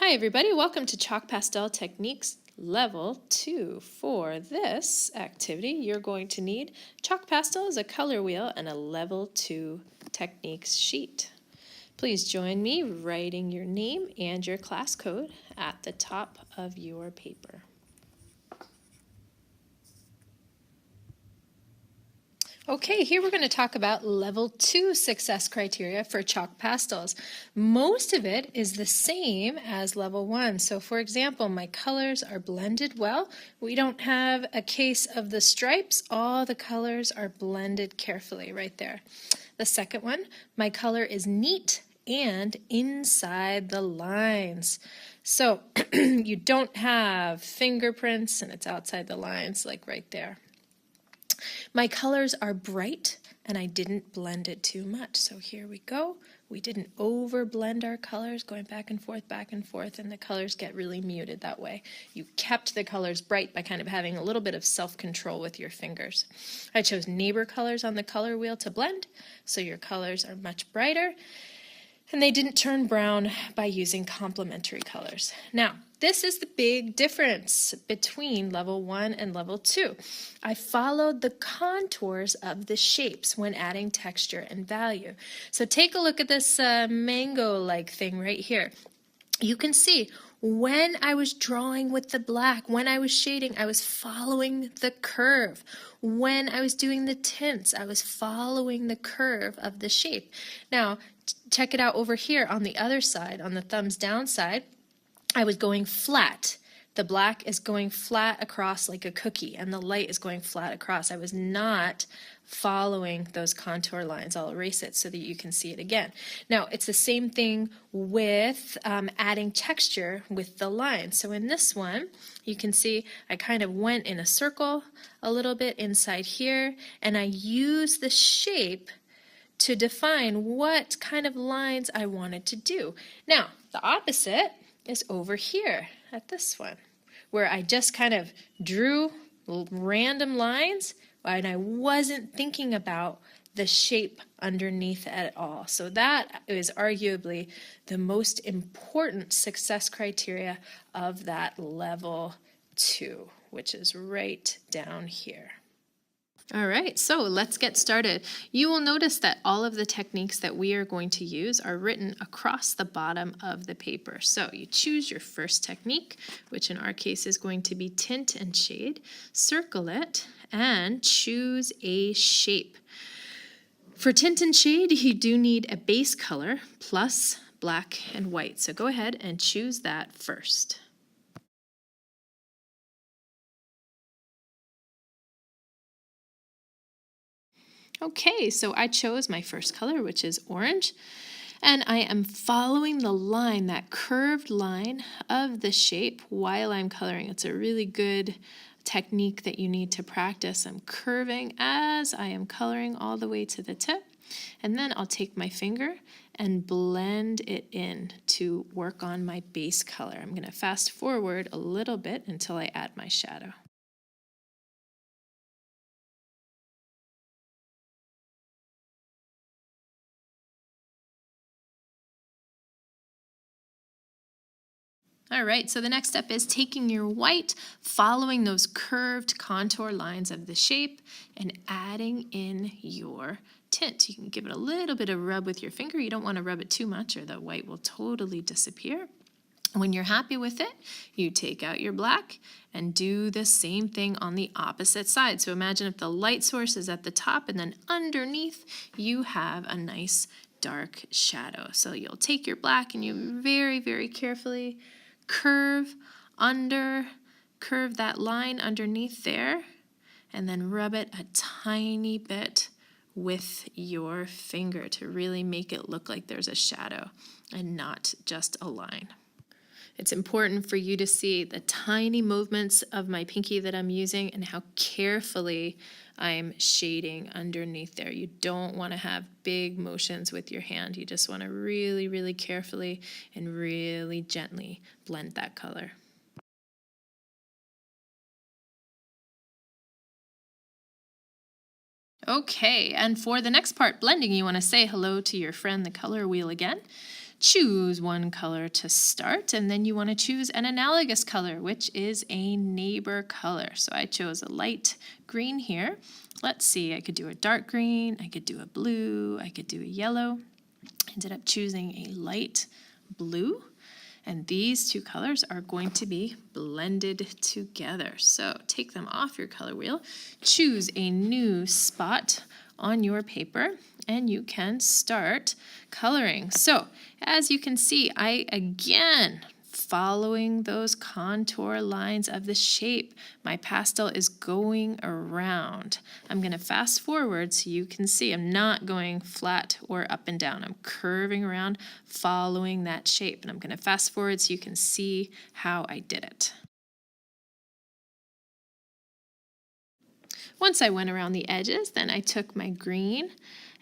Hi everybody, welcome to Chalk Pastel Techniques Level 2. For this activity, you're going to need chalk pastel as a color wheel and a Level 2 Techniques sheet. Please join me writing your name and your class code at the top of your paper. Okay, here we're going to talk about level 2 success criteria for chalk pastels. Most of it is the same as level 1. So for example, my colors are blended well. We don't have a case of the stripes. All the colors are blended carefully right there. The second one, my color is neat and inside the lines. So you don't have fingerprints and it's outside the lines like right there. My colors are bright and I didn't blend it too much. So here we go. We didn't over blend our colors going back and forth, and the colors get really muted that way. You kept the colors bright by kind of having a little bit of self-control with your fingers. I chose neighbor colors on the color wheel to blend, so your colors are much brighter. And they didn't turn brown by using complementary colors. Now, this is the big difference between level 1 and level 2. I followed the contours of the shapes when adding texture and value. So take a look at this mango-like thing right here. You can see when I was drawing with the black, when I was shading, I was following the curve. When I was doing the tints, I was following the curve of the shape. Now, check it out over here on the other side, on the thumbs down side, I was going flat. The black is going flat across like a cookie, and the light is going flat across. I was not following those contour lines. I'll erase it so that you can see it again. Now, it's the same thing with adding texture with the lines. So in this one, you can see I kind of went in a circle a little bit inside here, and I used the shape to define what kind of lines I wanted to do. Now, the opposite is over here at this one, where I just kind of drew random lines and I wasn't thinking about the shape underneath at all. So that is arguably the most important success criteria of that level 2, which is right down here. All right, so let's get started. You will notice that all of the techniques that we are going to use are written across the bottom of the paper. So you choose your first technique, which in our case is going to be tint and shade, circle it, and choose a shape. For tint and shade, you do need a base color plus black and white. So go ahead and choose that first. Okay, so I chose my first color, which is orange, and I am following the line, that curved line of the shape while I'm coloring. It's a really good technique that you need to practice. I'm curving as I am coloring all the way to the tip, and then I'll take my finger and blend it in to work on my base color. I'm going to fast forward a little bit until I add my shadow. All right, so the next step is taking your white, following those curved contour lines of the shape, and adding in your tint. You can give it a little bit of rub with your finger. You don't want to rub it too much or the white will totally disappear. When you're happy with it, you take out your black and do the same thing on the opposite side. So imagine if the light source is at the top and then underneath you have a nice dark shadow. So you'll take your black and you very, very carefully curve that line underneath there, and then rub it a tiny bit with your finger to really make it look like there's a shadow and not just a line. It's important for you to see the tiny movements of my pinky that I'm using and how carefully I'm shading underneath there. You don't want to have big motions with your hand. You just want to really, really carefully and really gently blend that color. Okay, and for the next part, blending, you want to say hello to your friend, the color wheel again. choose one color to start, and then you want to choose an analogous color, which is a neighbor color. So I chose a light green here. Let's see, I could do a dark green, I could do a blue, I could do a yellow. Ended up choosing a light blue, and these two colors are going to be blended together. So take them off your color wheel, choose a new spot on your paper, and you can start coloring. So as you can see, I again following those contour lines of the shape. My pastel is going around. I'm going to fast forward so you can see I'm not going flat or up and down. I'm curving around, following that shape. And I'm going to fast forward so you can see how I did it. Once I went around the edges, then I took my green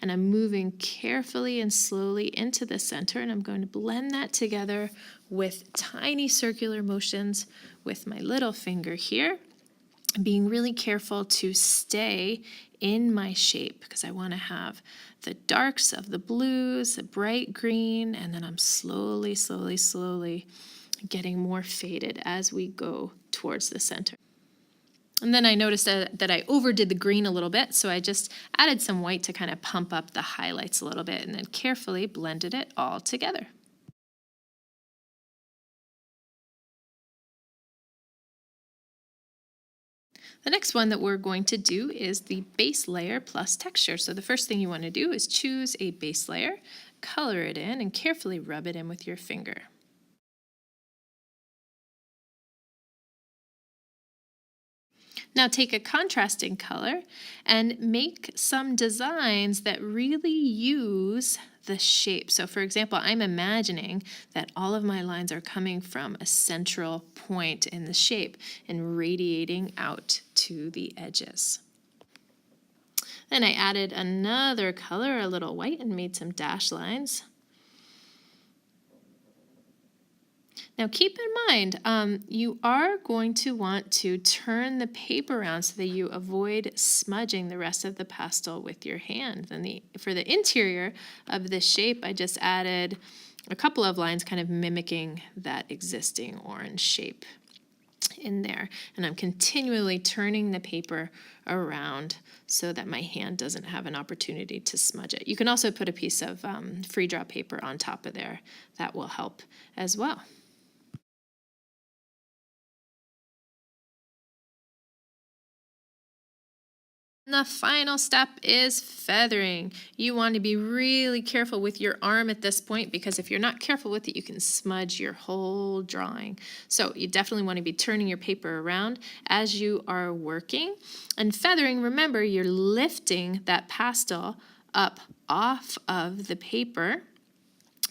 and I'm moving carefully and slowly into the center, and I'm going to blend that together with tiny circular motions with my little finger here, being really careful to stay in my shape because I want to have the darks of the blues, the bright green, and then I'm slowly getting more faded as we go towards the center. And then I noticed that I overdid the green a little bit, so I just added some white to kind of pump up the highlights a little bit and then carefully blended it all together. The next one that we're going to do is the base layer plus texture. So the first thing you want to do is choose a base layer, color it in, and carefully rub it in with your finger. Now take a contrasting color and make some designs that really use the shape. So for example, I'm imagining that all of my lines are coming from a central point in the shape and radiating out to the edges. Then I added another color, a little white, and made some dash lines. Now keep in mind, you are going to want to turn the paper around so that you avoid smudging the rest of the pastel with your hand. And for the interior of this shape, I just added a couple of lines kind of mimicking that existing orange shape in there. And I'm continually turning the paper around so that my hand doesn't have an opportunity to smudge it. You can also put a piece of free draw paper on top of there. That will help as well. The final step is feathering. You want to be really careful with your arm at this point because if you're not careful with it, you can smudge your whole drawing. So you definitely want to be turning your paper around as you are working. And feathering, remember, you're lifting that pastel up off of the paper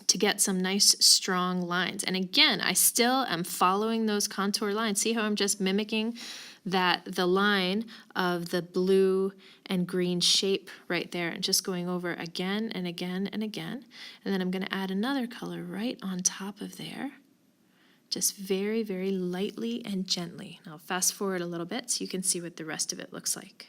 to get some nice strong lines. And again, I still am following those contour lines. See how I'm just mimicking the line of the blue and green shape right there and just going over again and again and again. And then I'm going to add another color right on top of there, just very, very lightly and gently. Now fast forward a little bit so you can see what the rest of it looks like.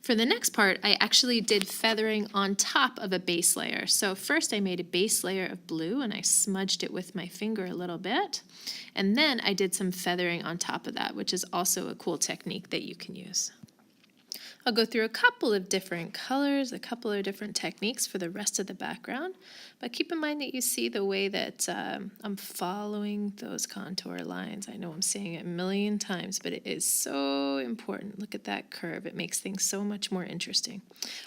For the next part, I actually did feathering on top of a base layer. So first I made a base layer of blue and I smudged it with my finger a little bit. And then I did some feathering on top of that, which is also a cool technique that you can use. I'll go through a couple of different colors, a couple of different techniques for the rest of the background, but keep in mind that you see the way that I'm following those contour lines. I know I'm saying it a million times, but it is so important. Look at that curve. It makes things so much more interesting.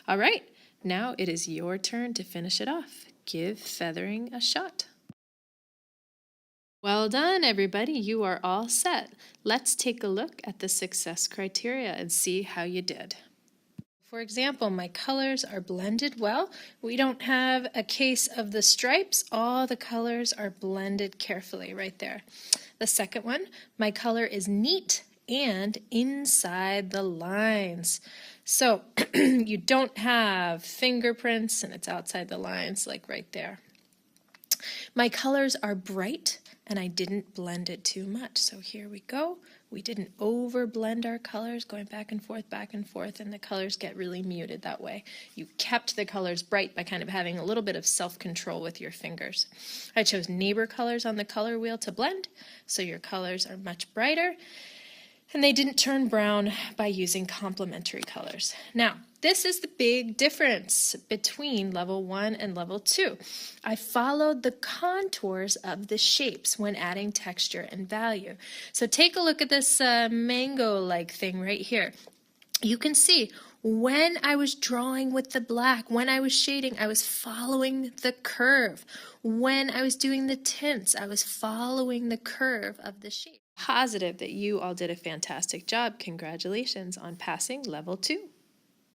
All right, now it is your turn to finish it off. Give feathering a shot. Well done, everybody. You are all set. Let's take a look at the success criteria and see how you did. For example, my colors are blended well. We don't have a case of the stripes. All the colors are blended carefully right there. The second one, my color is neat and inside the lines. So you don't have fingerprints and it's outside the lines like right there. My colors are bright and I didn't blend it too much. So here we go. We didn't over blend our colors, going back and forth, and the colors get really muted that way. You kept the colors bright by kind of having a little bit of self-control with your fingers. I chose neighbor colors on the color wheel to blend, so your colors are much brighter. And they didn't turn brown by using complementary colors. Now, this is the big difference between level 1 and level 2. I followed the contours of the shapes when adding texture and value. So take a look at this mango-like thing right here. You can see when I was drawing with the black, when I was shading, I was following the curve. When I was doing the tints, I was following the curve of the shape. Positive that you all did a fantastic job. Congratulations on passing level 2.